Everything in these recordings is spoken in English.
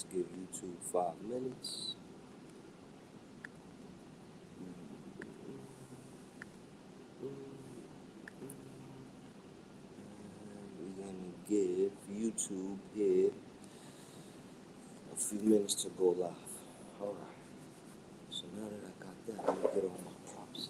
Let's give YouTube 5 minutes. And we're gonna give YouTube here a few minutes to go live. All right. So now that I got that, let me get all my props.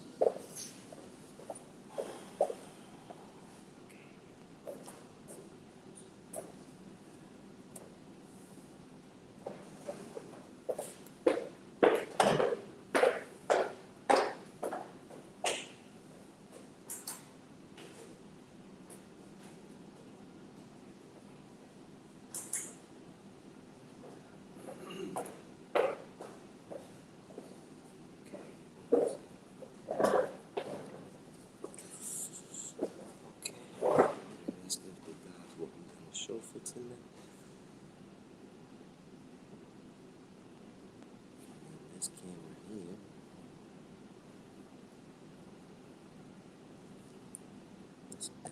Let's give the guys what we're gonna show for tonight. And this camera here. Let's edit.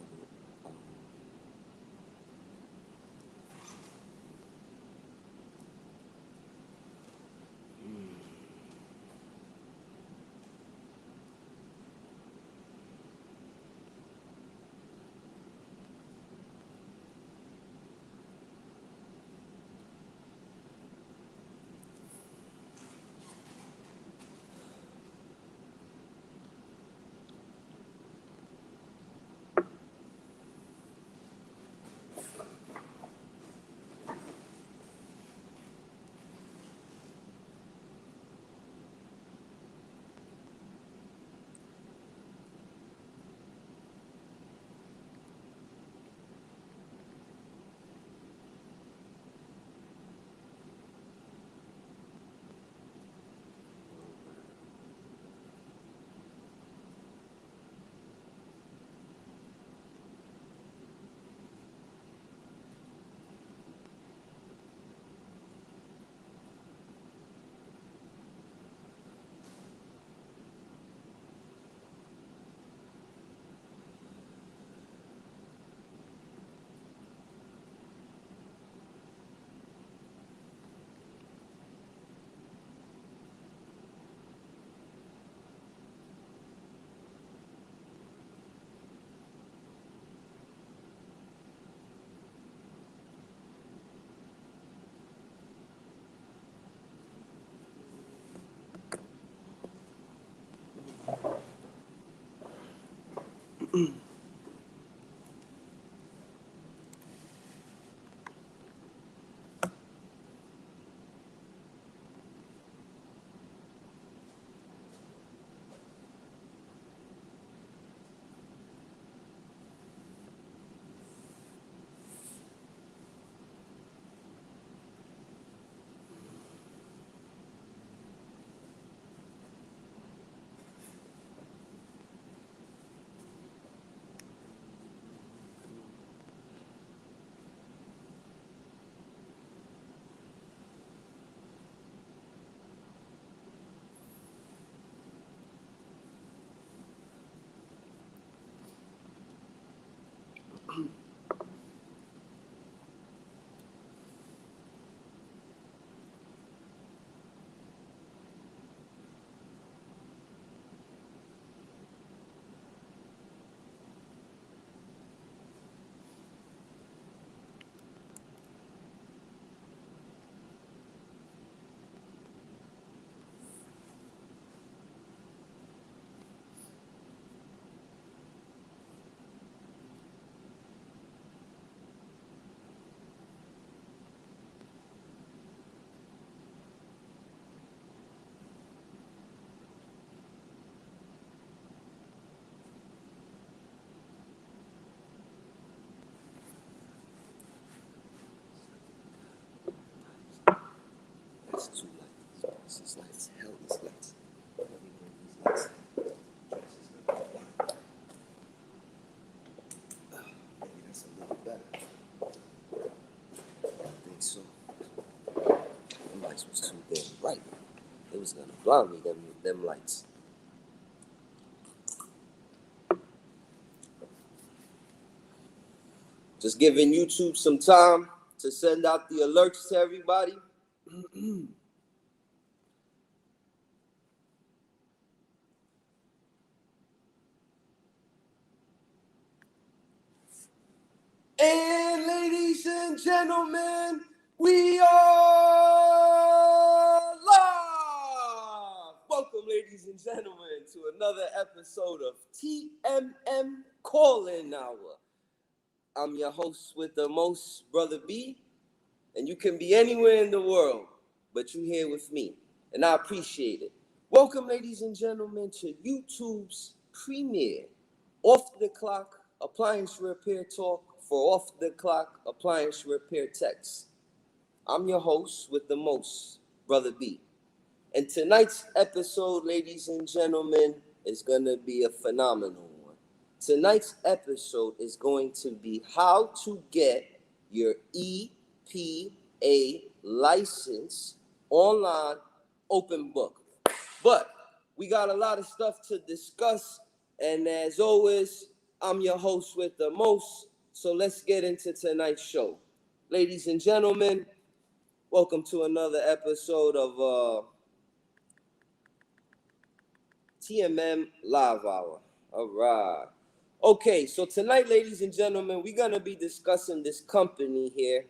That's too light. This is lights. Hell, these lights. Let me bring these lights. Maybe that's a little better. I think so. Them lights was too damn bright. It was gonna blind me, them lights. Just giving YouTube some time to send out the alerts to everybody. And ladies and gentlemen, we are live. Welcome, ladies and gentlemen, to another episode of TMM Call-In Hour. I'm your host with the most, Brother B, and you can be anywhere in the world, but you're here with me, and I appreciate it. Welcome, ladies and gentlemen, to YouTube's premiere, Off the Clock Appliance Repair Talk for Off the Clock Appliance Repair Techs. I'm your host with the most, Brother B. And tonight's episode, ladies and gentlemen, is going to be a phenomenal one. Tonight's episode is going to be how to get your EPA license online, Openbook. But we got a lot of stuff to discuss, and as always, I'm your host with the most, so let's get into tonight's show. Ladies and gentlemen, welcome to another episode of TMM Live Hour. All right. Okay, so tonight, ladies and gentlemen, we're going to be discussing this company here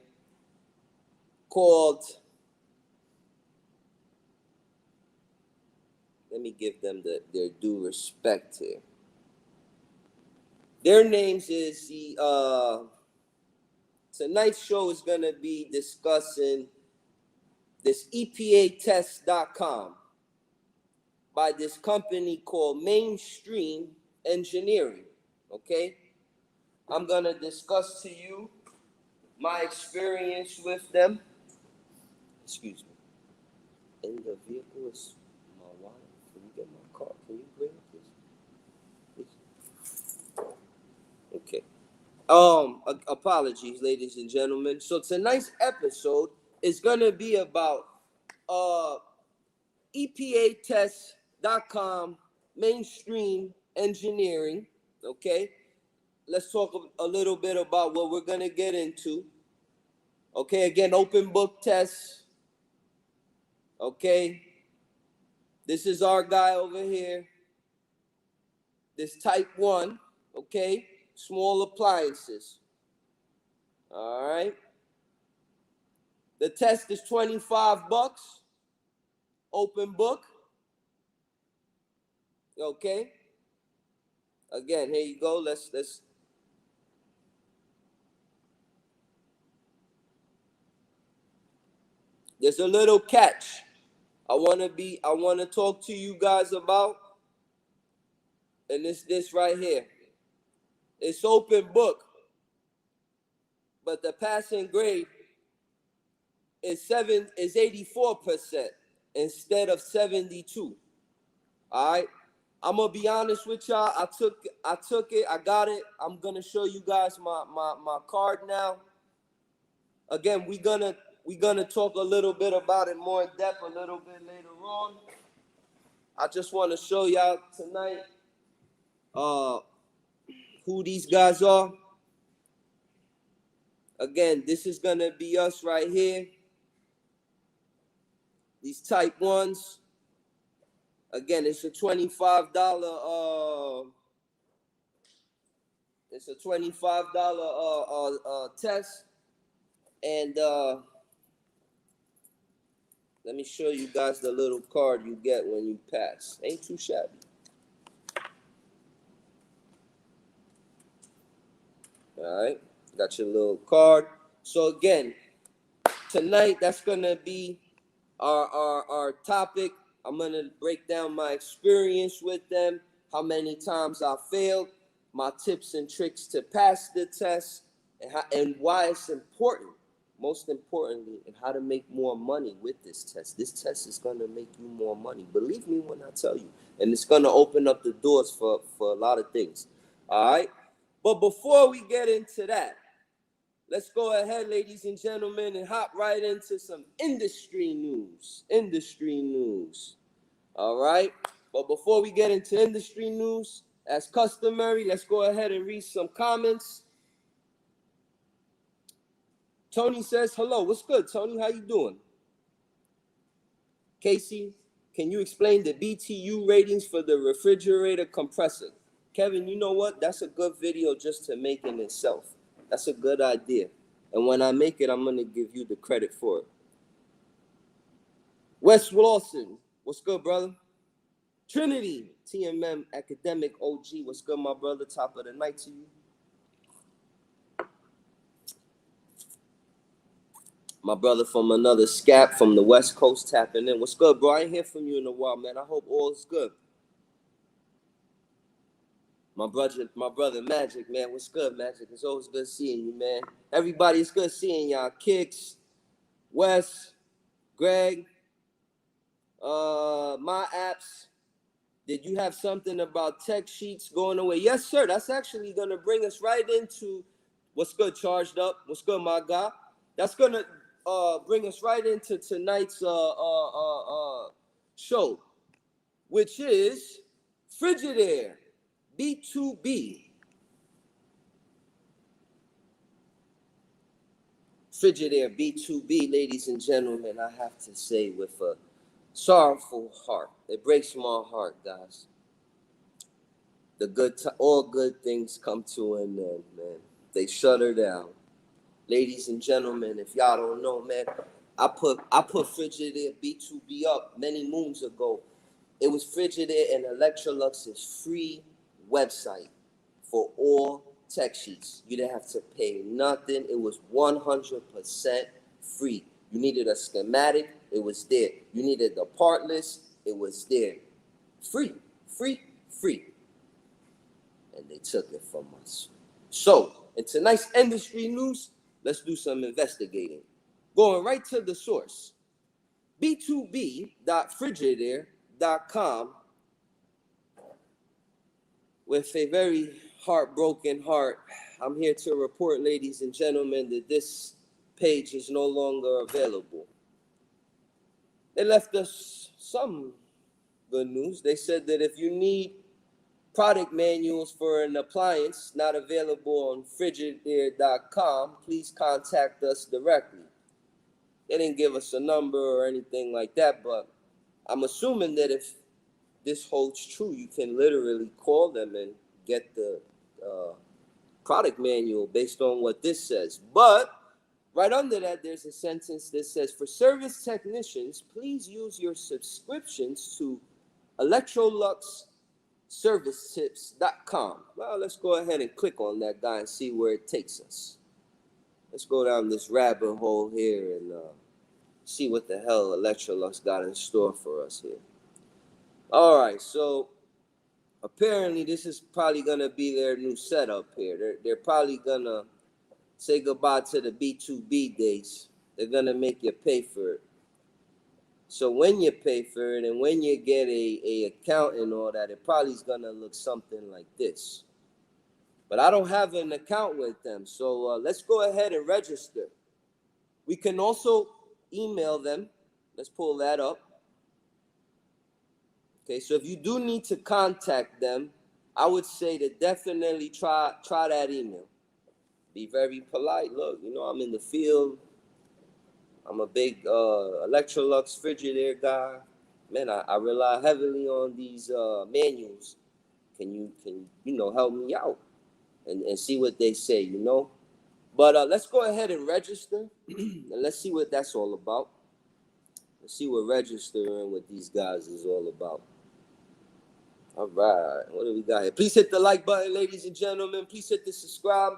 called, let me give them their due respect here. Their names is tonight's show is going to be discussing this EPAtest.com by this company called Mainstream Engineering, okay? I'm going to discuss to you my experience with them. Excuse me. In the vehicle is my wallet. Can you get my car? Can you bring it, please? Okay. Apologies, ladies and gentlemen. So tonight's episode is gonna be about EPAtest.com, Mainstream Engineering. Okay. Let's talk a little bit about what we're gonna get into. Okay, again, open book tests. Okay. This is our guy over here. This type 1, okay? Small appliances. All right. The test is $25. Open book. Okay. Again, here you go. Let's There's a little catch I want to talk to you guys about, and it's this right here. It's open book, but the passing grade is 84% instead of 72. All right. I'm gonna be honest with y'all. I took it. I got it. I'm gonna show you guys my card now. Again, we gonna talk a little bit about it more in depth a little bit later on. I just want to show y'all tonight who these guys are. Again, this is gonna be us right here. These type 1s. Again, it's a $25 test, and let me show you guys the little card you get when you pass. Ain't too shabby. All right, got your little card. So again, tonight that's gonna be our topic. I'm gonna break down my experience with them, how many times I failed, my tips and tricks to pass the test, and why it's important. Most importantly, and how to make more money with this test. This test is gonna make you more money. Believe me when I tell you, and it's gonna open up the doors for a lot of things. All right, but before we get into that, let's go ahead, ladies and gentlemen, and hop right into some industry news. All right. But before we get into industry news, as customary, let's go ahead and read some comments. Tony says, hello. What's good, Tony? How you doing? Casey, can you explain the BTU ratings for the refrigerator compressor? Kevin, you know what? That's a good video just to make in itself. That's a good idea. And when I make it, I'm going to give you the credit for it. Wes Lawson, what's good, brother? Trinity, TMM Academic OG, what's good, my brother? Top of the night to you. My brother from another scap from the West Coast tapping in. What's good, bro? I ain't hear from you in a while, man. I hope all is good. My brother Magic, man. What's good, Magic? It's always good seeing you, man. Everybody, it's good seeing y'all. Kicks, Wes, Greg, my apps. Did you have something about tech sheets going away? Yes, sir. That's actually gonna bring us right into what's good, charged up. What's good, my guy? That's gonna bring us right into tonight's show, which is Frigidaire B2B. Frigidaire B2B, ladies and gentlemen, I have to say with a sorrowful heart. It breaks my heart, guys. All good things come to an end, man. They shut her down. Ladies and gentlemen, if y'all don't know, man, I put Frigidaire B2B up many moons ago. It was Frigidaire and Electrolux's free website for all tech sheets. You didn't have to pay nothing. It was 100% free. You needed a schematic, it was there. You needed the part list, it was there. Free, free, free. And they took it from us. So, in tonight's industry news, let's do some investigating. Going right to the source, b2b.frigidaire.com, with a very heartbroken heart, I'm here to report, ladies and gentlemen, that this page is no longer available. They left us some good news. They said that if you need product manuals for an appliance not available on Frigidaire.com, please contact us directly. They didn't give us a number or anything like that, but I'm assuming that if this holds true, you can literally call them and get the product manual based on what this says. But right under that, there's a sentence that says, for service technicians, please use your subscriptions to ElectroluxServiceTips.com. Well, let's go ahead and click on that guy and see where it takes us. Let's go down this rabbit hole here and see what the hell Electrolux got in store for us here. All right, so apparently this is probably going to be their new setup here. They're probably going to say goodbye to the B2B days. They're going to make you pay for it. So when you pay for it and when you get a account and all that, it probably is going to look something like this. But I don't have an account with them, so let's go ahead and register. We can also email them. Let's pull that up. Okay, so if you do need to contact them, I would say to definitely try that email. Be very polite. Look, you know, I'm in the field. I'm a big Electrolux Frigidaire guy. Man, I rely heavily on these manuals. Can you help me out and see what they say, you know? But let's go ahead and register and let's see what that's all about. Let's see what registering with these guys is all about. All right, what do we got here? Please hit the like button, ladies and gentlemen. Please hit the subscribe.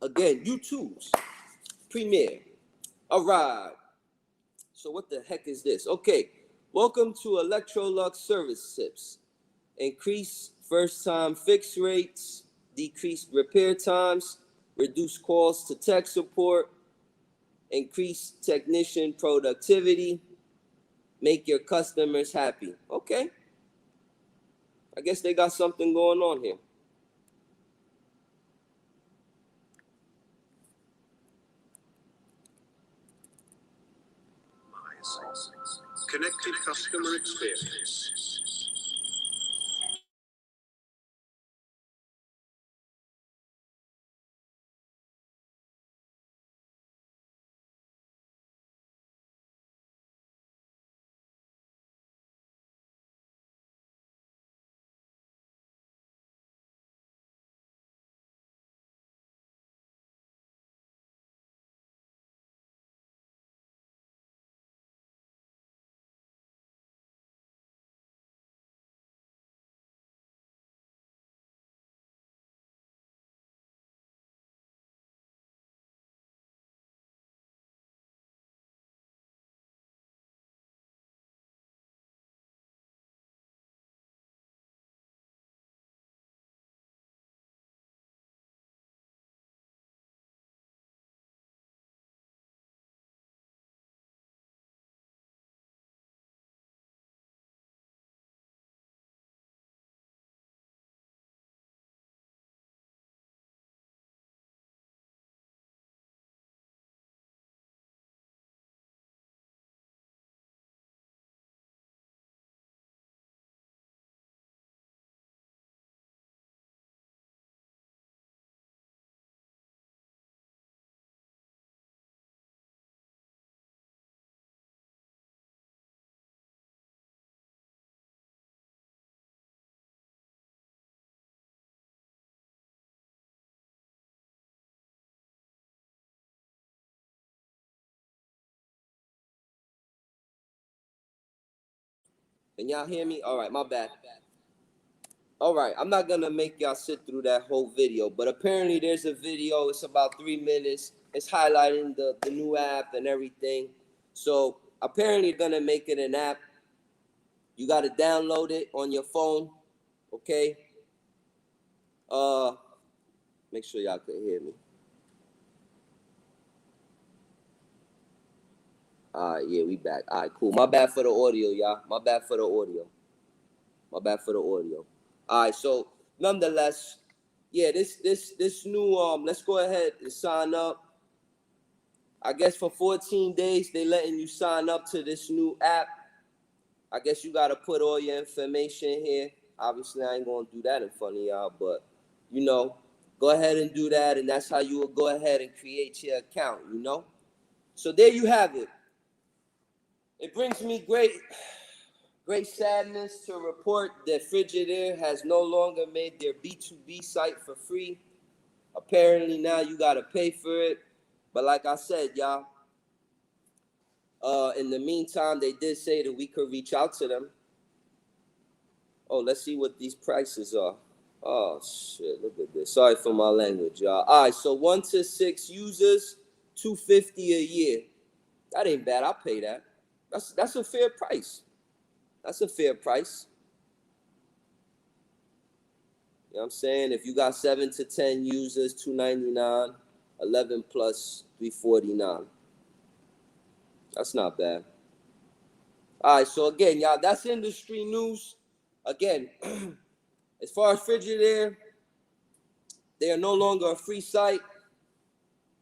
Again, YouTube's premiere. All right. So what the heck is this? Okay, welcome to Electrolux Service Tips. Increase first-time fix rates, decrease repair times, reduce calls to tech support, increase technician productivity, make your customers happy. Okay. I guess they got something going on here. Connected customer experience. Can y'all hear me? All right, my bad. All right, I'm not gonna make y'all sit through that whole video, but apparently there's a video. It's about 3 minutes. It's highlighting the new app and everything. So apparently they're gonna make it an app. You gotta download it on your phone. Okay. Make sure y'all can hear me. All right, yeah, we back. All right, cool. My bad for the audio, y'all. My bad for the audio. My bad for the audio. All right, so nonetheless, yeah, this new let's go ahead and sign up. I guess for 14 days they letting you sign up to this new app. I guess you gotta put all your information here. Obviously, I ain't gonna do that in front of y'all, but you know, go ahead and do that, and that's how you will go ahead and create your account. You know, so there you have it. It brings me great sadness to report that Frigidaire has no longer made their B2B site for free. Apparently now you gotta pay for it. But like I said, y'all, in the meantime, they did say that we could reach out to them. Oh, let's see what these prices are. Oh shit, look at this. Sorry for my language, y'all. All right, so 1 to 6 users, $250 a year. That ain't bad. I'll pay that. That's a fair price. That's a fair price. You know what I'm saying? If you got 7 to 10 users, $299, 11 plus $349. That's not bad. All right, so again, y'all, that's industry news. Again, as far as Frigidaire, they are no longer a free site.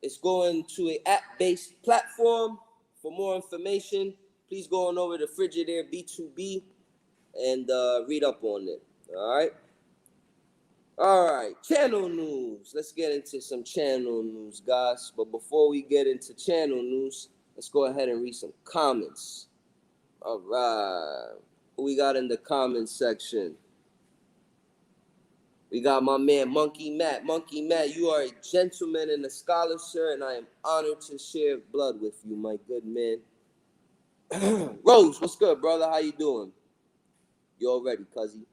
It's going to an app-based platform. For more information, please go on over to Frigidaire B2B and read up on it. All right. All right, channel news. Let's get into some channel news, guys. But before we get into channel news, let's go ahead and read some comments. All right. Who we got in the comments section? We got my man, Monkey Matt. Monkey Matt, you are a gentleman and a scholar, sir, and I am honored to share blood with you, my good man. Rose, what's good, brother? How you doing? You all ready, cuzzy?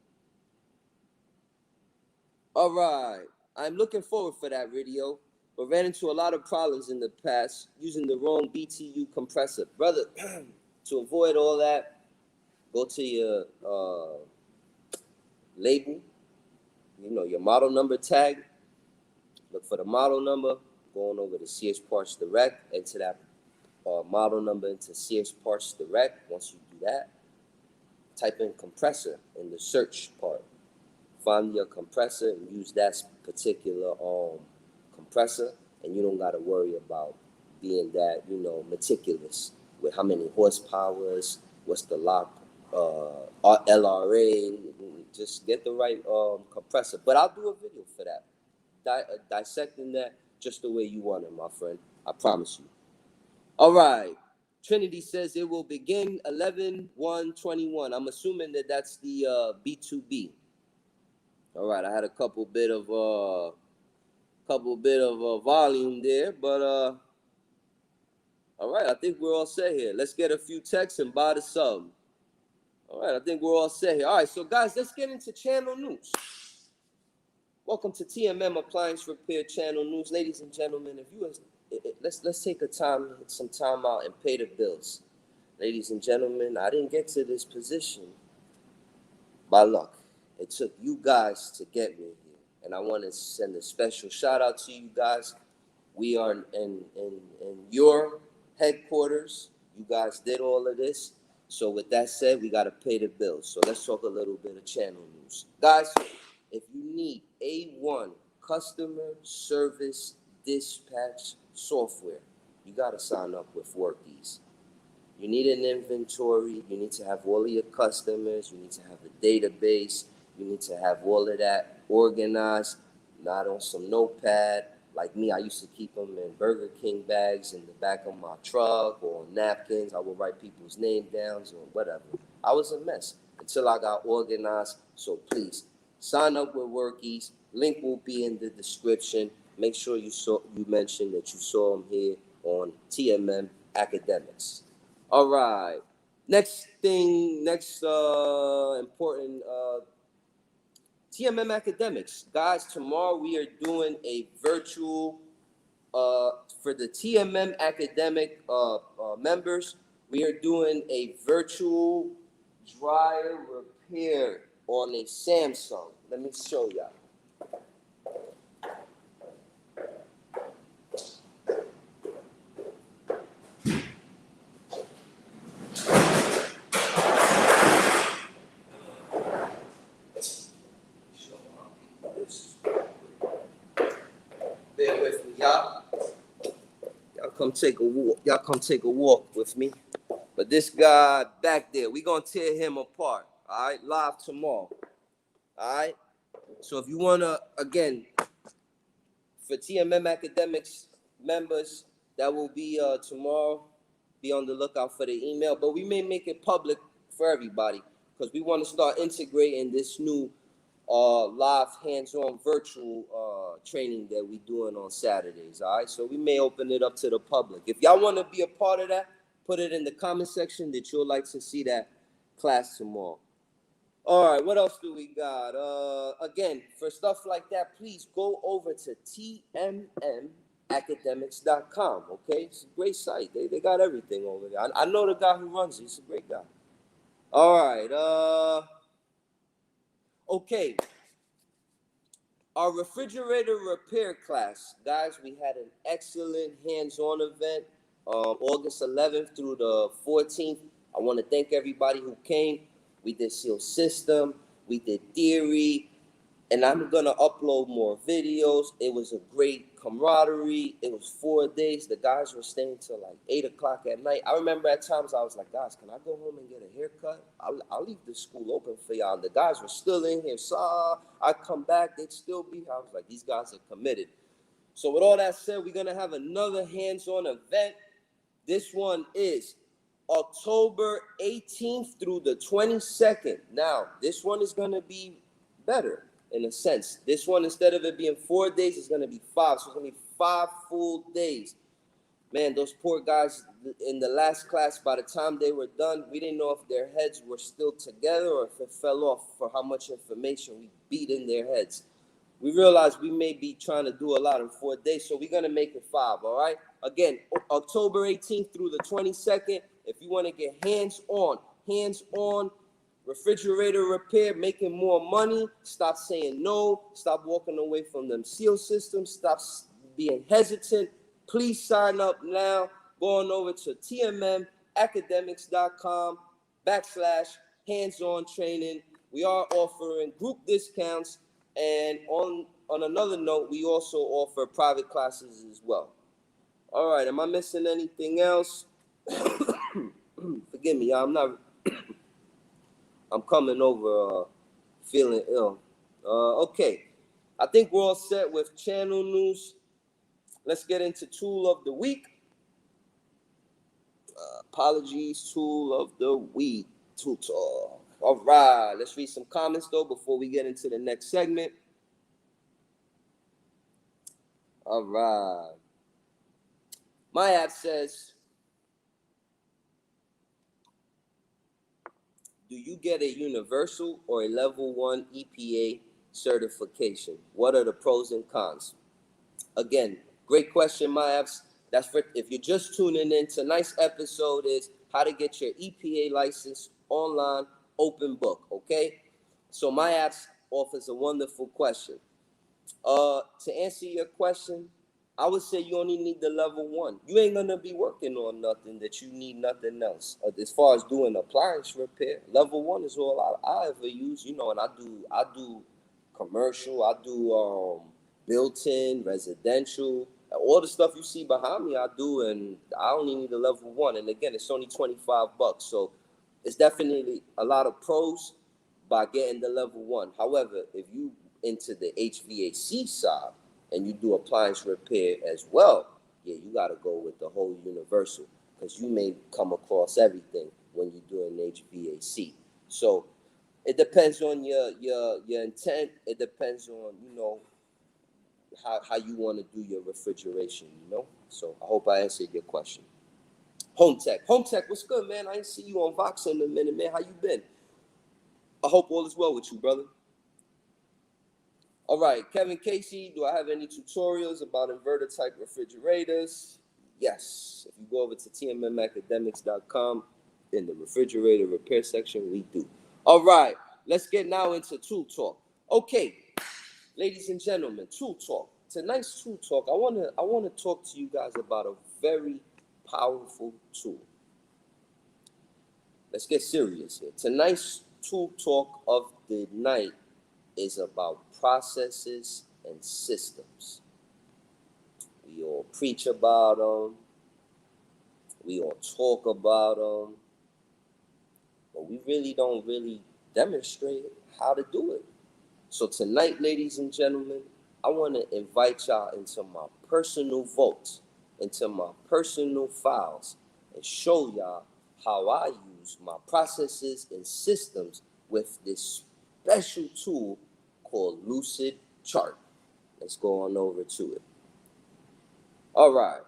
All right. I'm looking forward for that video, but ran into a lot of problems in the past using the wrong BTU compressor. Brother, to avoid all that, go to your label, you know, your model number tag. Look for the model number, going over to CH Parts Direct, enter that model number into CH Parts Direct. Once you do that, type in compressor in the search part. Find your compressor and use that particular compressor, and you don't got to worry about being that, you know, meticulous with how many horsepowers, what's the lock, LRA. Just get the right compressor. But I'll do a video for that, dissecting that just the way you want it, my friend. I promise you. All right. Trinity says it will begin 11/1/21. I'm assuming that that's the B2B. All right, I had a couple bit of volume there, but all right, I think we're all set here. Let's get a few texts and buy the sub. All right, I think we're all set here. All right, so guys, let's get into channel news. Welcome to TMM Appliance Repair Channel News, ladies and gentlemen. If you let's take some time out and pay the bills, ladies and gentlemen. I didn't get to this position by luck. It took you guys to get me here, and I want to send a special shout out to you guys. We are in your headquarters. You guys did all of this. So with that said, we got to pay the bills. So let's talk a little bit of channel news. Guys, if you need A1 customer service dispatch software, you got to sign up with Workies. You need an inventory. You need to have all of your customers. You need to have a database. You need to have all of that organized, not on some notepad. Like me, I used to keep them in Burger King bags in the back of my truck or on napkins. I would write people's name down or whatever. I was a mess until I got organized. So please, sign up with Workies. Link will be in the description. Make sure you mention that you saw them here on TMM Academics. All right. Next important TMM academics. Guys, tomorrow we are doing a virtual, for the TMM academic members, we are doing a virtual dryer repair on a Samsung. Let me show y'all. Bear with me, y'all. Y'all come take a walk. Y'all come take a walk with me. But this guy back there, we gonna tear him apart. All right, live tomorrow. All right. So if you wanna, again, for TMM academics members, that will be tomorrow. Be on the lookout for the email. But we may make it public for everybody because we want to start integrating this new live hands-on virtual training that we doing on Saturdays. All right, so we may open it up to the public. If y'all want to be a part of that, put it in the comment section that you'll like to see that class tomorrow. All right, what else do we got? Again, for stuff like that, please go over to tmmacademics.com. Okay, it's a great site. They got everything over there. I know the guy who runs it. He's a great guy. All right. Okay. Our refrigerator repair class, guys, we had an excellent hands-on event, August 11th through the 14th. I want to thank everybody who came. We did seal system, we did theory, and I'm going to upload more videos. It was a great camaraderie. It was 4 days. The guys were staying till like 8 o'clock at night. I remember at times I was like, guys, can I go home and get a haircut? I'll leave the school open for y'all. And the guys were still in here. So I come back, they'd still be here. I was like, these guys are committed. So with all that said, we're going to have another hands-on event. This one is October 18th through the 22nd. Now, this one is going to be better in a sense. This one, instead of it being 4 days, it's going to be 5. So it's going to be 5 full days. Man, those poor guys in the last class, by the time they were done, we didn't know if their heads were still together or if it fell off for how much information we beat in their heads. We realized we may be trying to do a lot in 4 days, so we're going to make it 5, all right? Again, October 18th through the 22nd, if you want to get hands-on, refrigerator repair, making more money, stop saying no, stop walking away from them seal systems, stop being hesitant, please sign up now. Going over to tmmacademics.com/hands-on training. We are offering group discounts, and on another note, we also offer private classes as well. All right, am I missing anything else? Forgive me, I'm coming over feeling ill. Okay, I think we're all set with channel news. Let's get into tool of the week. Apologies, tool of the week. Tool talk. All right, let's read some comments though before we get into the next segment. All right. My app says, do you get a universal or a level 1 EPA certification? What are the pros and cons? Again, great question, my apps. That's for if you're just tuning in. Tonight's episode is how to get your EPA license online, Openbook. Okay, so my apps offers a wonderful question. To answer your question, I would say you only need the level 1. You ain't gonna be working on nothing that you need nothing else. As far as doing appliance repair, level 1 is all I ever use. You know, and I do commercial. I do built-in, residential, all the stuff you see behind me, I do, and I only need a level 1. And again, it's only $25, so it's definitely a lot of pros by getting the level 1. However, if you into the HVAC side and you do appliance repair as well, yeah, you got to go with the whole universal because you may come across everything when you're doing HVAC. So it depends on your intent. It depends on, you know, how you want to do your refrigeration, you know? So I hope I answered your question. Home Tech. Home Tech, what's good, man? I ain't see you on Vox in a minute, man. How you been? I hope all is well with you, brother. All right, Kevin Casey, do I have any tutorials about inverter type refrigerators? Yes. If you go over to tmmacademics.com in the refrigerator repair section, we do. All right, let's get now into tool talk. Okay, ladies and gentlemen, tool talk. Tonight's tool talk, I wanna talk to you guys about a very powerful tool. Let's get serious here. Tonight's tool talk of the night is about processes and systems. We all preach about them. We all talk about them. But we really don't demonstrate how to do it. So tonight, ladies and gentlemen, I want to invite y'all into my personal vault, into my personal files, and show y'all how I use my processes and systems with this special tool called lucidchart. Let's go on over to it. All right.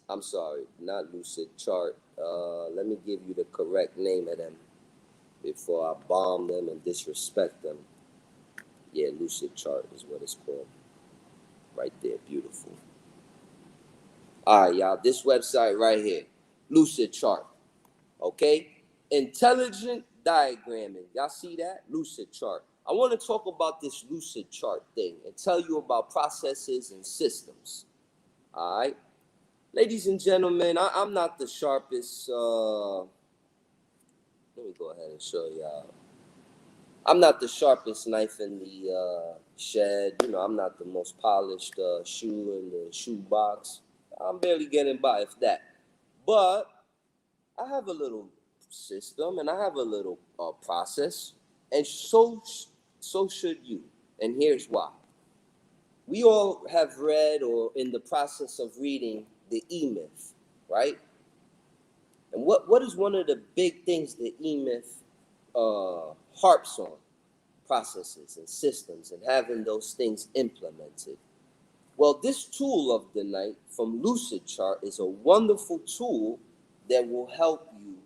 I'm sorry, not lucidchart. Let me give you the correct name of them before I bomb them and disrespect them. Yeah, lucidchart is what it's called. Right there, beautiful. All right, y'all, this website right here, lucidchart. Okay? Intelligent diagramming. Y'all see that? Lucidchart. I want to talk about this lucidchart thing and tell you about processes and systems. All right? Ladies and gentlemen, I'm not the sharpest. Let me go ahead and show y'all. I'm not the sharpest knife in the shed. You know, I'm not the most polished shoe in the shoe box. I'm barely getting by, if that. But I have a little system and I have a little process, and so should you. And here's why. We all have read or in the process of reading the E-Myth, right? And what is one of the big things the E-Myth harps on? Processes and systems and having those things implemented. Well, this tool of the night from lucidchart is a wonderful tool that will help you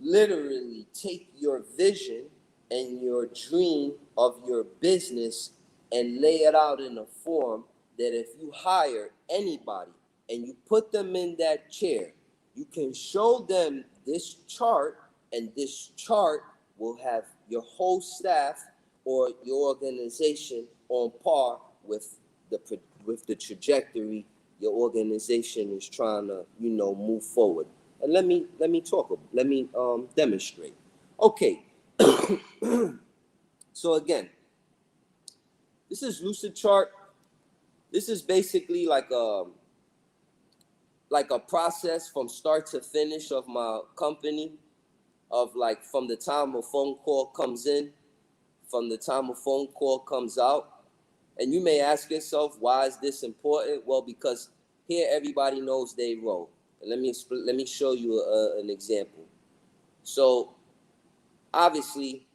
literally take your vision and your dream of your business and lay it out in a form that if you hire anybody and you put them in that chair, you can show them this chart, and this chart will have your whole staff or your organization on par with the trajectory your organization is trying to, move forward. And let me demonstrate. Okay. So again, this is lucidchart. This is basically like a process from start to finish of my company, of like from the time a phone call comes in, from the time a phone call comes out. And you may ask yourself, why is this important? Well, because here everybody knows their role. And let me show you an example. So obviously,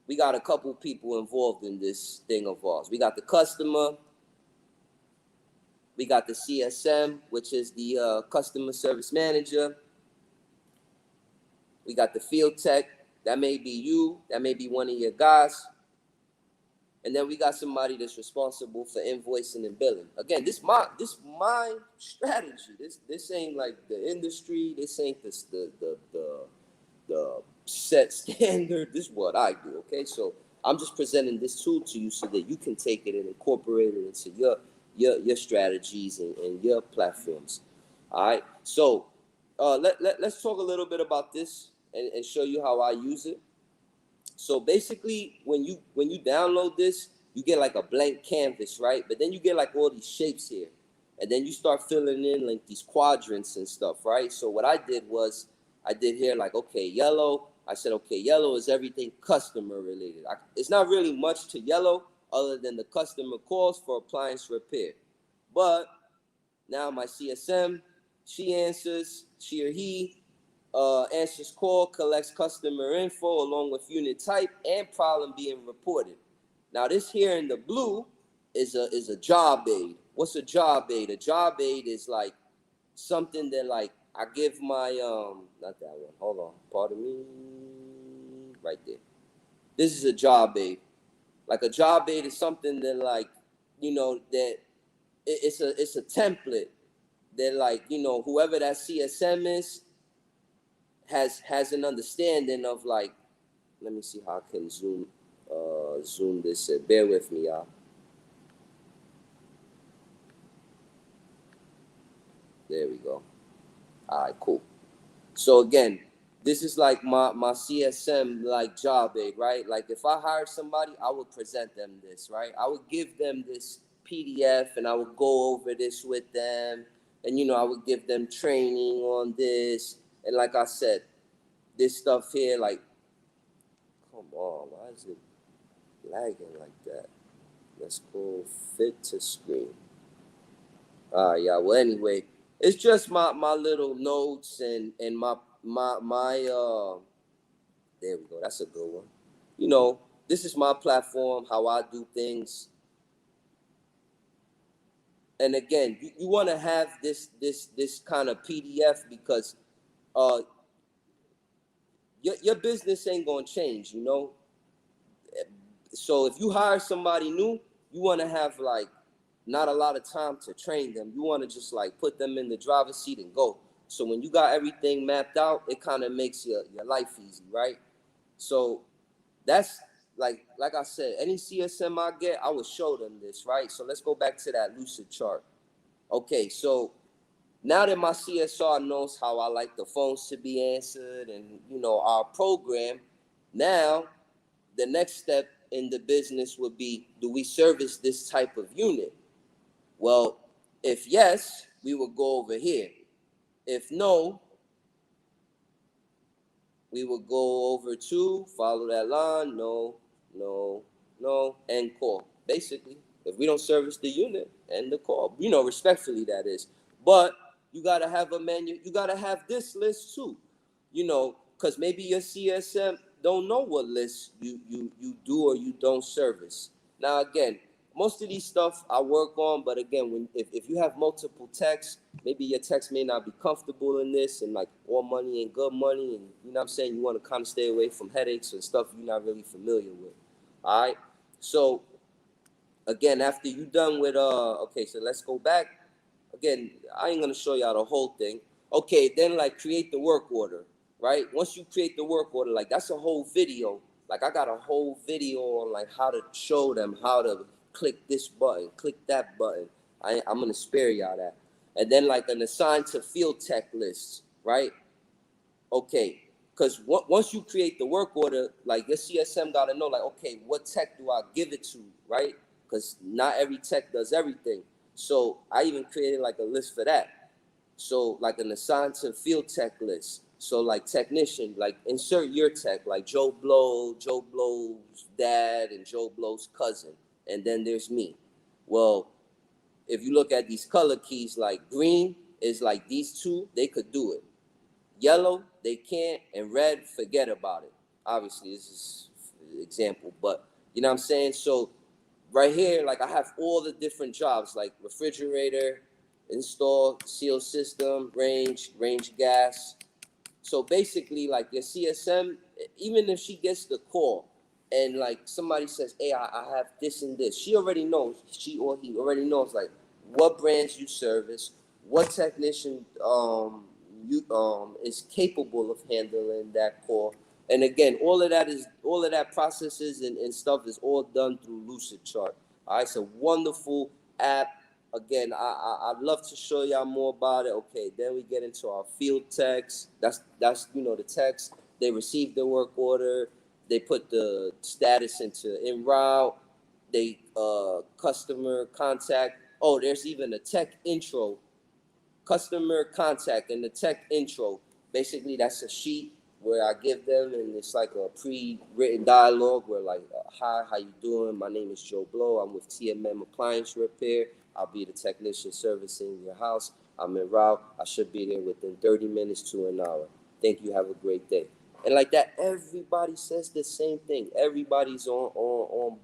we got a couple people involved in this thing of ours. We got the customer. We got the CSM, which is the customer service manager. We got the field tech. That may be you. That may be one of your guys. And then we got somebody that's responsible for invoicing and billing. Again, this my strategy. This ain't like the industry. This ain't the set standard. This is what I do. Okay, so I'm just presenting this tool to you so that you can take it and incorporate it into your strategies and your platforms. All right. So let's talk a little bit about this and show you how I use it. So basically, when you download this, you get like a blank canvas, right? But then you get like all these shapes here, and then you start filling in like these quadrants and stuff, right? So what I did was I did here like, okay, yellow. I said, okay, yellow is everything customer related. It's not really much to yellow other than the customer calls for appliance repair. But now my CSM, she answers, she or he answers call, collects customer info along with unit type and problem being reported. Now this here in the blue is a job aid. What's a job aid? A job aid is like something that like I give my not that one. Hold on, pardon me. Right there. This is a job aid. Like a job aid is something that like, that it's a template that like, whoever that CSM is has an understanding of like, let me see how I can zoom this in. Bear with me, y'all. There we go. All right, cool. So again, this is like my CSM like job aid, right? Like if I hired somebody, I would present them this, right? I would give them this PDF and I would go over this with them. And I would give them training on this. And like I said, this stuff here, like, come on, why is it lagging like that? Let's go fit to screen. All right, yeah. Well, anyway, it's just my little notes and my there we go. That's a good one. This is my platform, how I do things. And again, you want to have this kind of PDF because your business ain't gonna change, So if you hire somebody new, you want to have like not a lot of time to train them. You want to just like put them in the driver's seat and go. So when you got everything mapped out, it kind of makes your life easy, right? So that's like I said, any CSM I get, I would show them this, right? So let's go back to that lucid chart. Okay, so now that my CSR knows how I like the phones to be answered and our program, now the next step in the business would be, do we service this type of unit? Well, if yes, we will go over here. If no, we will go over to follow that line. No, end call. Basically, if we don't service the unit, end the call. Respectfully that is. But you gotta have a menu. You gotta have this list too. Because maybe your CSM don't know what list you do or you don't service. Now again, most of these stuff I work on, but again, if you have multiple techs, maybe your techs may not be comfortable in this and like all money and good money, and what I'm saying, you want to kind of stay away from headaches and stuff you're not really familiar with. All right. So again, after you done with okay, so let's go back. Again, I ain't gonna show y'all the whole thing. Okay, then like create the work order, right? Once you create the work order, like that's a whole video. Like I got a whole video on like how to show them how to click this button, click that button. I'm gonna spare y'all that. And then like an assigned to field tech list, right? Okay, because once you create the work order, like your CSM gotta know like, okay, what tech do I give it to, right? Because not every tech does everything. So I even created like a list for that. So like an assigned to field tech list. So like technician, like insert your tech, like Joe Blow's dad and Joe Blow's cousin. And then there's me. Well, if you look at these color keys, like green is like these two, they could do it. Yellow, they can't, and red, forget about it. Obviously, this is an example, but you know what I'm saying? So right here, like I have all the different jobs, like refrigerator, install, seal system, range gas. So basically, like your CSM, even if she gets the call and like somebody says, hey, I have this and this, she already knows, she or he already knows like what brands you service, what technician you is capable of handling that call. And again, all of that processes and stuff is all done through lucidchart. All right, it's a wonderful app. Again, I'd love to show y'all more about it. Okay, then we get into our field techs. That's the techs. They receive the work order. They put the status into en route. They customer contact. Oh, there's even a tech intro, customer contact, and the tech intro. Basically, that's a sheet where I give them, and it's like a pre-written dialogue where like, hi, how you doing? My name is Joe Blow. I'm with TMM Appliance Repair. I'll be the technician servicing your house. I'm en route. I should be there within 30 minutes to an hour. Thank you. Have a great day. And like that, everybody says the same thing. Everybody's on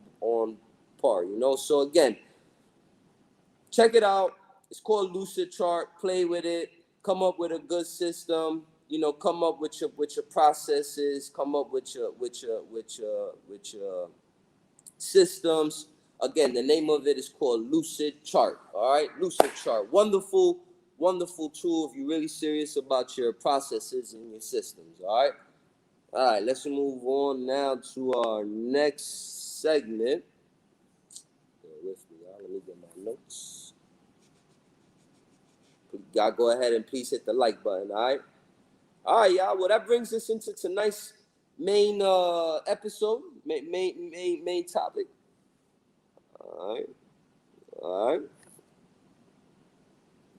par, So again, check it out. It's called lucidchart. Play with it. come up with a good system. You know, come up with your processes. Come up with your systems. Again, the name of it is called lucidchart. All right, lucidchart. Wonderful, wonderful tool if you're really serious about your processes and your systems. All right. Let's move on now to our next segment. Bear with me, y'all. Let me get my notes. Y'all go ahead and please hit the like button. All right, y'all. Well, that brings us into tonight's main episode, main topic. All right.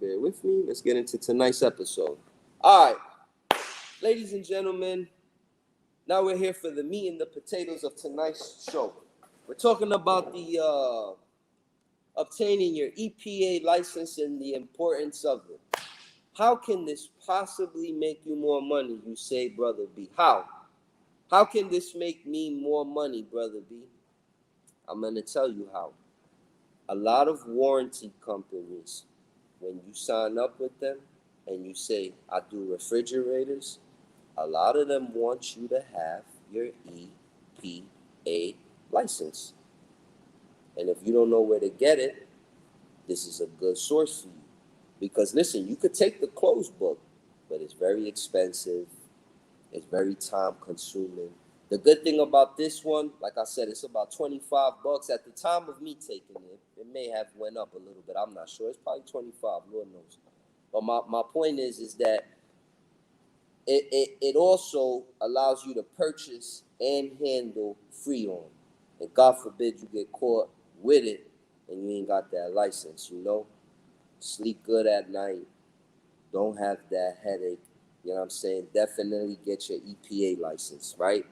Bear with me. Let's get into tonight's episode. All right, ladies and gentlemen, now we're here for the meat and the potatoes of tonight's show. We're talking about the obtaining your EPA license and the importance of it. How can this possibly make you more money, you say, Brother B? How? How can this make me more money, Brother B? I'm going to tell you how. A lot of warranty companies, when you sign up with them and you say, I do refrigerators, a lot of them want you to have your EPA license. And if you don't know where to get it, this is a good source for you. Because listen, you could take the closed book, but it's very expensive. It's very time consuming. The good thing about this one, like I said, it's about $25 at the time of me taking it. It may have went up a little bit. I'm not sure. It's probably 25, Lord knows. But my point is that it also allows you to purchase and handle Freon. And God forbid you get caught with it and you ain't got that license, you know? Sleep good at night. Don't have that headache. You know what I'm saying? Definitely get your EPA license, right?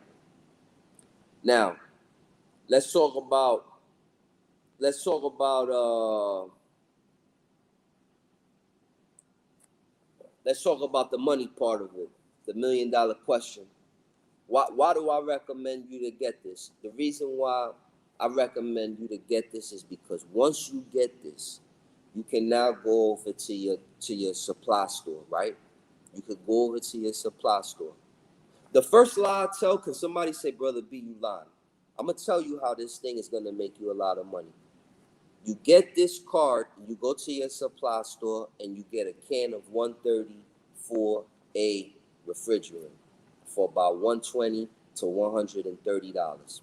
Now, let's talk about the money part of it, the $1 million question. Why do I recommend you to get this? The reason why I recommend you to get this is because once you get this, you can now go over to your supply store, right? You could go over to your supply store. The first lie I tell, because somebody say, Brother B, you lying. I'm going to tell you how this thing is going to make you a lot of money. You get this card, you go to your supply store, and you get a can of 134A refrigerant for about $120 to $130,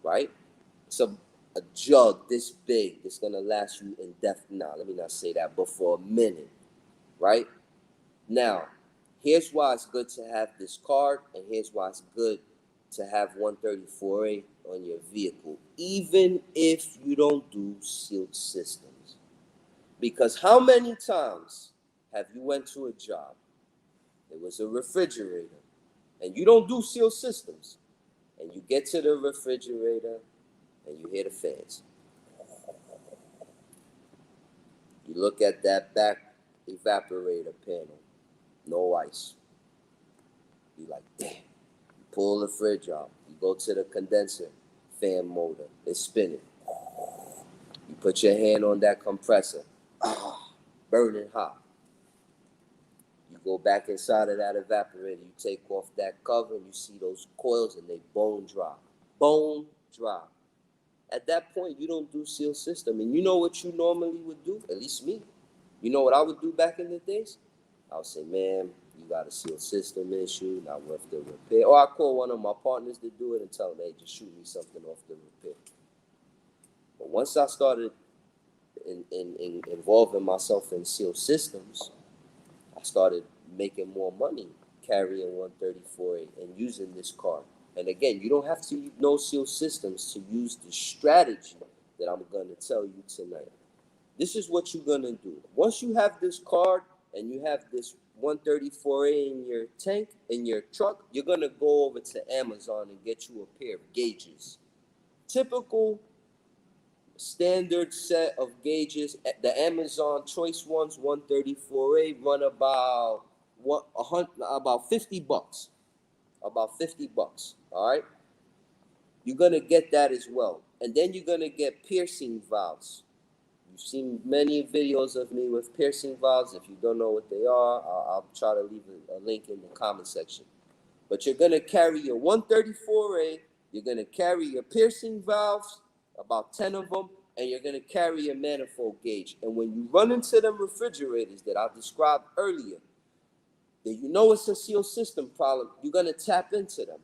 right? It's a jug this big that's going to last you indefinitely. Nah, let me not say that, but for a minute, right? Now, here's why it's good to have this card, and here's why it's good to have 134A on your vehicle, even if you don't do sealed systems. Because how many times have you went to a job, it was a refrigerator, and you don't do sealed systems, and you get to the refrigerator, and you hear the fans. You look at that back evaporator panel, no ice. You like, damn. You pull the fridge out. You go to the condenser fan motor. It's spinning. You put your hand on that compressor. Burning hot. You go back inside of that evaporator. You take off that cover and you see those coils and they bone dry. Bone dry. At that point, you don't do seal system. And you know what you normally would do? At least me. You know what I would do back in the days? I would say, man, you got a seal system issue, not worth the repair. Or I call one of my partners to do it and tell them, hey, just shoot me something off the repair. But once I started in involving myself in seal systems, I started making more money carrying 134A and using this card. And again, you don't have to know seal systems to use the strategy that I'm going to tell you tonight. This is what you're going to do. Once you have this card and you have this 134A in your tank, in your truck, you're going to go over to Amazon and get you a pair of gauges. Typical standard set of gauges. The Amazon Choice ones, 134A, run about $50. About $50. All right. You're gonna get that as well, and then you're gonna get piercing valves. You've seen many videos of me with piercing valves. If you don't know what they are, I'll try to leave a link in the comment section. But you're going to carry your 134A, you're going to carry your piercing valves, about 10 of them, and you're going to carry your manifold gauge. And when you run into them refrigerators that I described earlier, that you know it's a seal system problem, you're going to tap into them.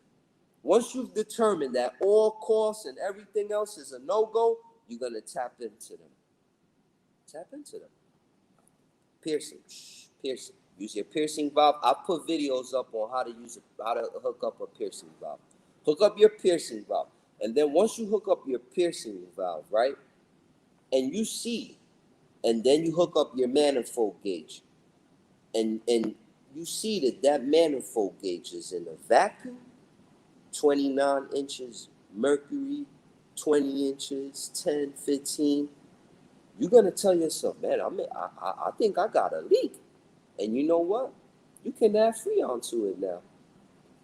Once you've determined that all costs and everything else is a no-go, you're going to tap into them. Tap into them. Piercing. Piercing. Use your piercing valve. I put videos up on how to hook up a piercing valve. Hook up your piercing valve. And then once you hook up your piercing valve, right? And you see, and then you hook up your manifold gauge. And you see that manifold gauge is in a vacuum, 29 inches mercury, 20 inches, 10, 15. You're going to tell yourself, man, I think I got a leak. And you know what? You can add Freon to it now.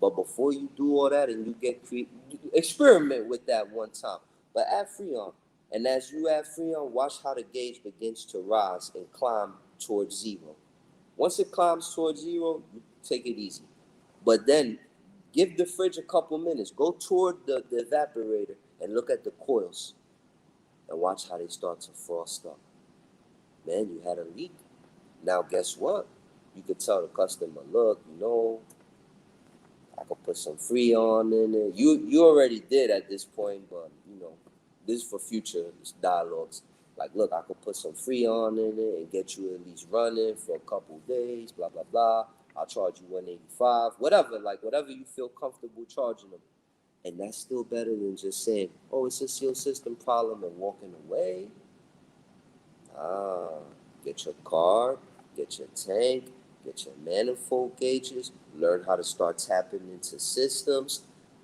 But before you do all that and you experiment with that one time. But add Freon. And as you add Freon, watch how the gauge begins to rise and climb towards zero. Once it climbs towards zero, you take it easy. But then give the fridge a couple minutes. Go toward the evaporator and look at the coils. And watch how they start to frost up. Man, you had a leak. Now, guess what? You could tell the customer, look, I could put some Freon in it. You already did at this point, but, this is for future dialogues. Like, look, I could put some Freon in it and get you at least running for a couple days, blah, blah, blah. I'll charge you $185, whatever you feel comfortable charging them. And that's still better than just saying, oh, it's a seal system problem and walking away. Get your card, get your tank, get your manifold gauges, learn how to start tapping into systems,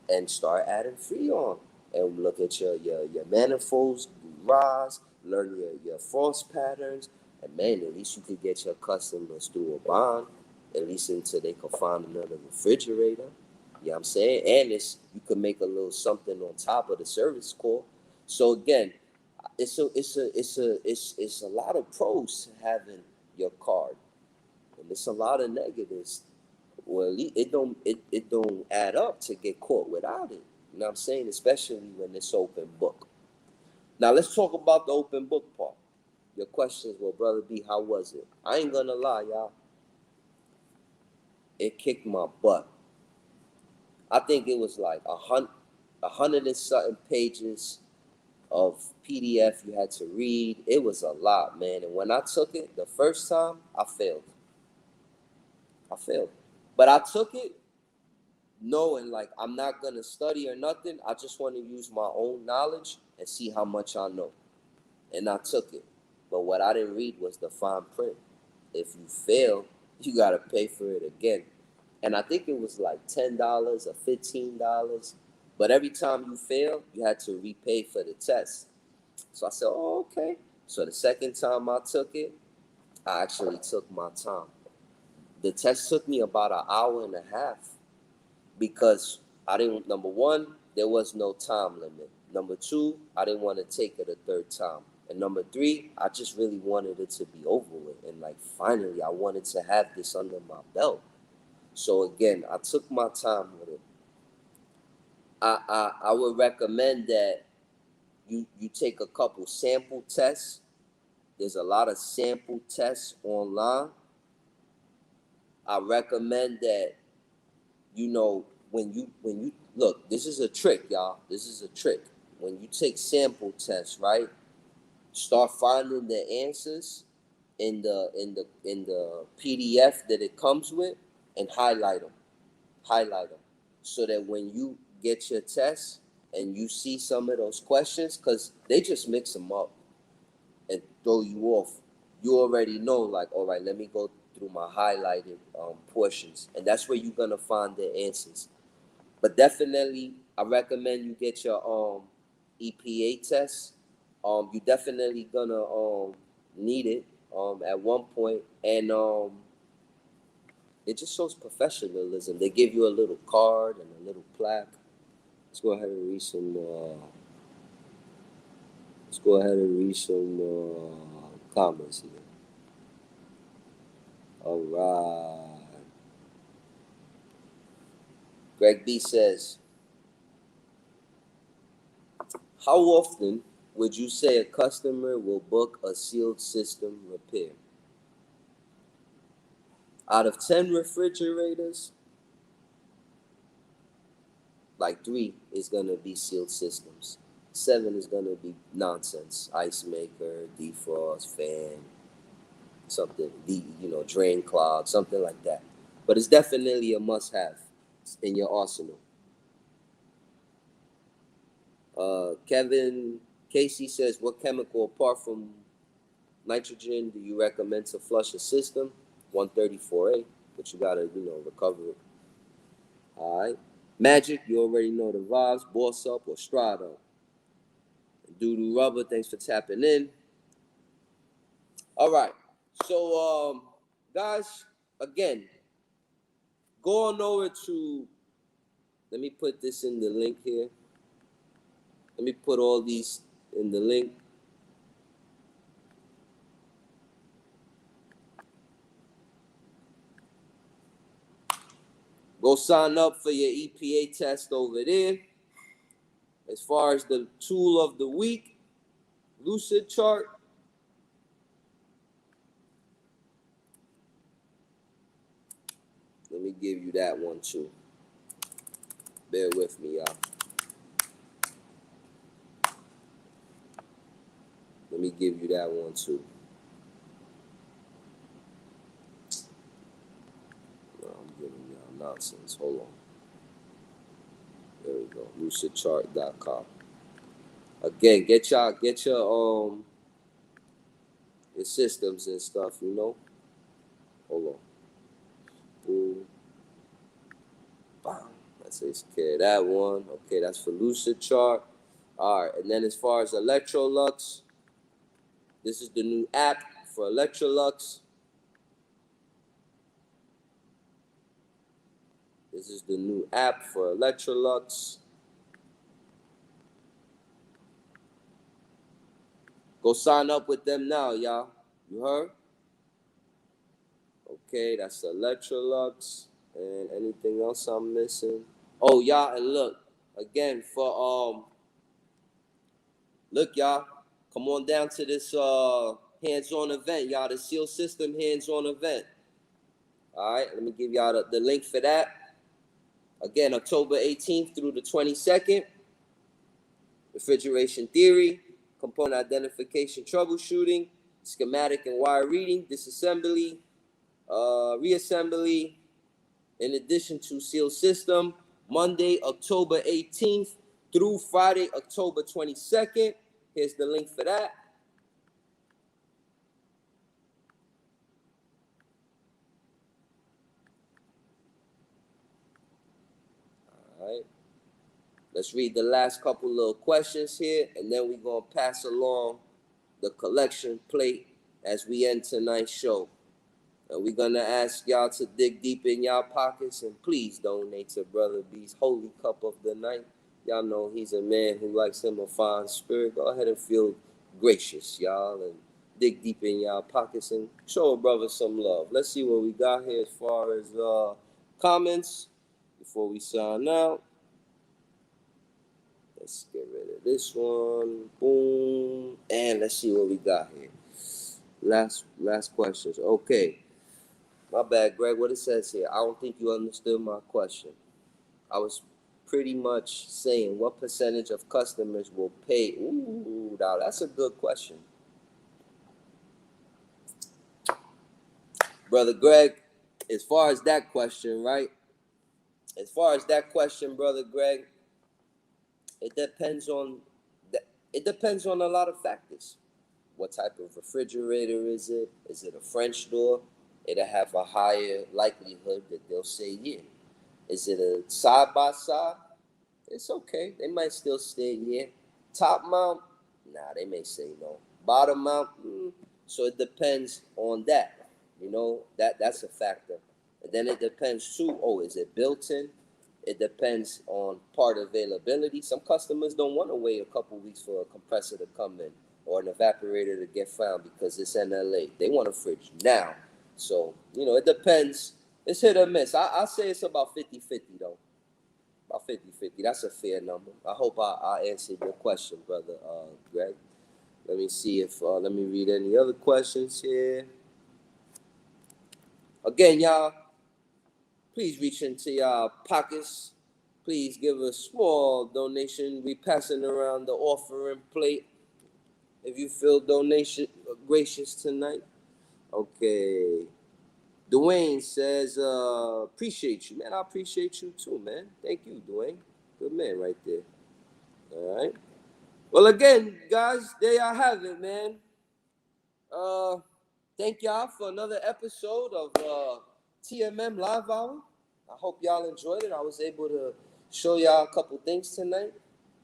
and start adding Freon. And look at your manifolds rise, learn your frost patterns, and man, at least you could get your customers through a bond, at least until they can find another refrigerator. You know what I'm saying? And you can make a little something on top of the service call. So again, it's a lot of pros to having your card, and it's a lot of negatives. Well, it don't add up to get caught without it. You know what I'm saying? Especially when it's open book. Now let's talk about the open book part. Your questions, well, Brother B, how was it? I ain't gonna lie, y'all. It kicked my butt. I think it was like 100 and something pages of PDF you had to read. It was a lot, man. And when I took it the first time, I failed. But I took it knowing like I'm not going to study or nothing. I just want to use my own knowledge and see how much I know. And I took it. But what I didn't read was the fine print. If you fail, you got to pay for it again. And I think it was like $10 or $15. But every time you fail, you had to repay for the test. So I said, oh, okay. So the second time I took it, I actually took my time. The test took me about an hour and a half because number one, there was no time limit. Number two, I didn't want to take it a third time. And number three, I just really wanted it to be over with. And like, finally, I wanted to have this under my belt. So again, I took my time with it. I would recommend that you take a couple sample tests. There's a lot of sample tests online. I recommend that, when you look, this is a trick, y'all. This is a trick. When you take sample tests, right? Start finding the answers in the PDF that it comes with and highlight them. So that when you get your test and you see some of those questions, because they just mix them up and throw you off. You already know, like, all right, let me go through my highlighted portions. And that's where you're going to find the answers. But definitely, I recommend you get your EPA test. You definitely going to need it at one point. And it just shows professionalism. They give you a little card and a little plaque. Let's go ahead and read some more. Let's go ahead and read some comments here. All right. Greg B says, how often would you say a customer will book a sealed system repair? Out of 10 refrigerators, like 3 is going to be sealed systems. 7 is going to be nonsense. Ice maker, defrost, fan, something, drain clog, something like that. But it's definitely a must-have in your arsenal. Kevin Casey says, what chemical apart from nitrogen do you recommend to flush a system? 134A, but you gotta, recover it. All right. Magic, you already know the vibes. Boss Up or Strado. Doodoo Rubber, thanks for tapping in. All right. So, guys, again, go on over to, let me put this in the link here. Let me put all these in the link. Go sign up for your EPA test over there. As far as the tool of the week, lucidchart. Let me give you that one too. Bear with me, y'all. Let me give you that one too. No, I'm giving y'all nonsense. Hold on. There we go. lucidchart.com. Again, get your systems and stuff, Hold on. Boom. Bam. That takes care of that one. Okay, that's for lucidchart. All right, and then as far as Electrolux, this is the new app for Electrolux. This is the new app for Electrolux. Go sign up with them now, y'all. You heard? Okay, that's Electrolux. And anything else I'm missing? Oh, y'all, and look, again, for look, y'all, come on down to this hands-on event, y'all, the Seal System hands-on event. All right, let me give y'all the link for that. Again, October 18th through the 22nd. Refrigeration theory, component identification, troubleshooting, schematic and wire reading, disassembly, reassembly, in addition to seal system, Monday, October 18th through Friday, October 22nd. Here's the link for that. All right. Let's read the last couple little questions here, and then we're going to pass along the collection plate as we end tonight's show. And we're going to ask y'all to dig deep in y'all pockets and please donate to Brother B's Holy Cup of the Night. Y'all know he's a man who likes him a fine spirit. Go ahead and feel gracious, y'all, and dig deep in y'all pockets and show a brother some love. Let's see what we got here as far as comments before we sign out. Let's get rid of this one. Boom. And let's see what we got here. Last questions. Okay. My bad, Greg. What it says here. I don't think you understood my question. I was pretty much saying what percentage of customers will pay. Ooh, now that's a good question. Brother Greg, as far as that question, right? As far as that question, Brother Greg, it depends on a lot of factors. What type of refrigerator is it? Is it a French door? It'll have a higher likelihood that they'll say yeah. Is it a side by side? It's okay. They might still say yeah. Top mount? Nah, they may say no. Bottom mount? So it depends on that. That's a factor. And then it depends too. Oh, is it built in? It depends on part availability. Some customers don't want to wait a couple weeks for a compressor to come in or an evaporator to get found because it's NLA. They want a fridge now. So, it depends. It's hit or miss. I say it's about 50-50 though. About 50-50. That's a fair number. I hope I answered your question, brother Greg. Let me see if, let me read any other questions here. Again, y'all, please reach into y'all pockets. Please give a small donation. We passing around the offering plate. If you feel donation gracious tonight. Okay. Dwayne says, appreciate you, man. I appreciate you too, man. Thank you, Dwayne. Good man right there. All right. Well, again, guys, there y'all have it, man. Thank y'all for another episode of TMM Live Hour. I hope y'all enjoyed it. I was able to show y'all a couple things tonight.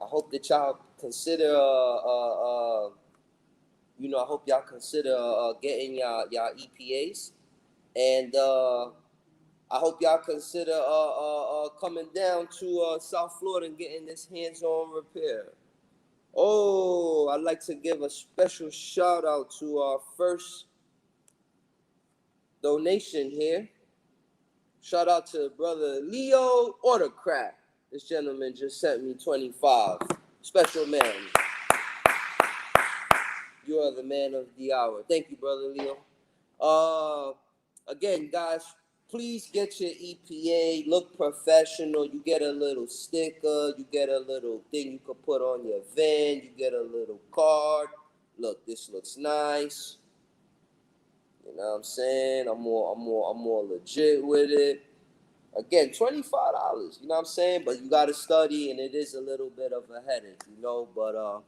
I hope that y'all consider, I hope y'all consider getting y'all EPAs. And I hope y'all consider coming down to South Florida and getting this hands-on repair. Oh, I'd like to give a special shout out to our first donation here. Shout out to brother Leo Autocrat. This gentleman just sent me 25. Special man. You are the man of the hour. Thank you, brother Leo. Again, guys, please get your EPA. Look professional. You get a little sticker. You get a little thing you could put on your van. You get a little card. Look, this looks nice. You know what I'm saying? I'm more legit with it. Again, $25, you know what I'm saying? But you gotta study, and it is a little bit of a headache, But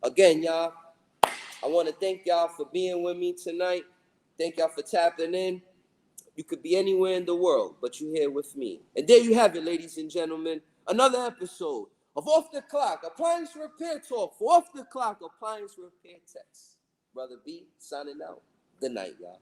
again, y'all, I want to thank y'all for being with me tonight. Thank y'all for tapping in. You could be anywhere in the world, but you're here with me. And there you have it, ladies and gentlemen. Another episode of Off the Clock, Appliance Repair Talk for Off the Clock, Appliance Repair Techs. Brother B, signing out. Good night, y'all.